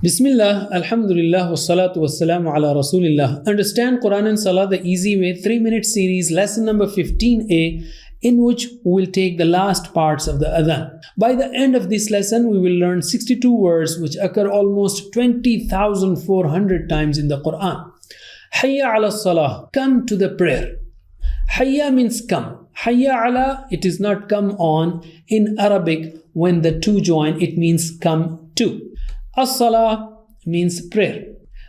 Bismillah, Alhamdulillah, wassalatu wassalamu ala Rasulillah. Understand Quran and Salah the easy way 3-minute series, lesson number 15a, in which we will take the last parts of the Azaan. By the end of this lesson, we will learn 62 words which occur almost 20,400 times in the Quran. Hayya ala Salah, come to the prayer. Hayya means come. Hayya ala, it is not come on. In Arabic, when the two join, it means come to. As-Salah means prayer.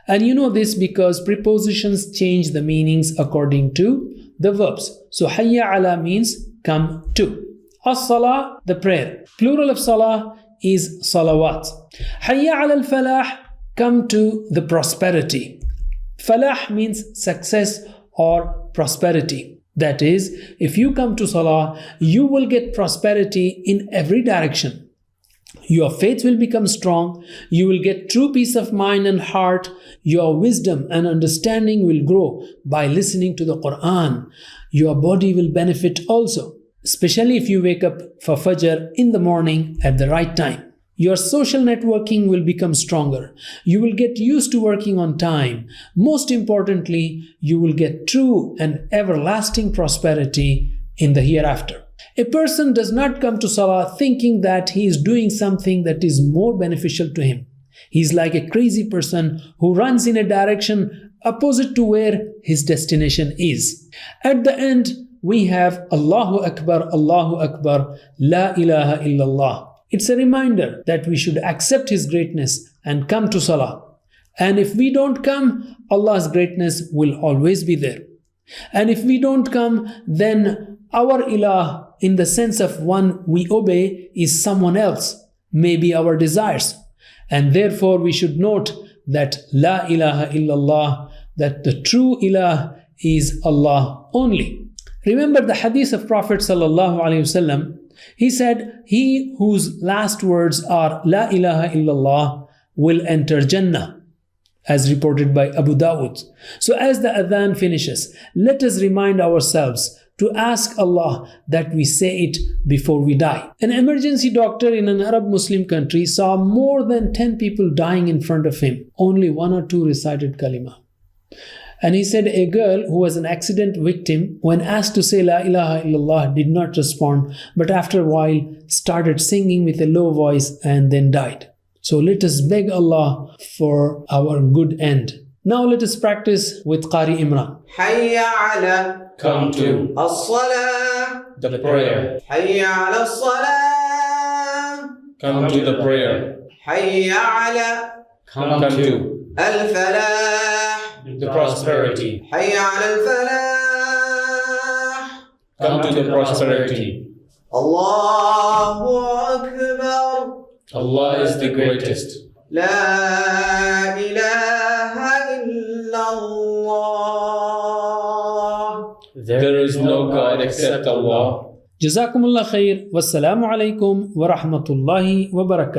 And you know this because prepositions change the meanings according to the verbs. So Hayya ala means come to. As-Salah, the prayer. Plural of Salah is salawat. Hayya ala al-falah, come to the prosperity. Falah means success or prosperity. That is, if you come to Salah, you will get prosperity in every direction. Your faith will become strong, you will get true peace of mind and heart, your wisdom and understanding will grow by listening to the Quran. Your body will benefit also, especially if you wake up for Fajr in the morning at the right time. Your social networking will become stronger. You will get used to working on time. Most importantly, you will get true and everlasting prosperity in the hereafter. A person does not come to Salah thinking that he is doing something that is more beneficial to him. He is like a crazy person who runs in a direction opposite to where his destination is. At the end, we have Allahu Akbar, La ilaha illallah. It's a reminder that we should accept His greatness and come to Salah. And if we don't come, Allah's greatness will always be there. And if we don't come, then our ilah, in the sense of one we obey, is someone else, maybe our desires. And therefore we should note that La ilaha illallah, that the true ilah is Allah only. Remember the hadith of Prophet sallallahu alaihi wasallam. He said, he whose last words are La ilaha illallah will enter Jannah, as reported by Abu Dawud. So as the Adhan finishes, let us remind ourselves to ask Allah that we say it before we die. An emergency doctor in an Arab Muslim country saw more than 10 people dying in front of him. Only 1 or 2 recited kalima. And he said a girl who was an accident victim, when asked to say La ilaha illallah, did not respond, but after a while started singing with a low voice and then died. So let us beg Allah for our good end. Now let us practice with Qari Imran. Hayya ala, come to as-salah, the prayer. Hayya ala as-salah, Come to the prayer. Hayya ala Come to al-falah, the prosperity. Hayya ala al-falah, Come to the prosperity. Allahu Akbar, Allah is the greatest. La ilaha illallah. There is no God except Allah. Jazakumullah khair. Wassalamu alaikum wa rahmatullahi wa barakatuh.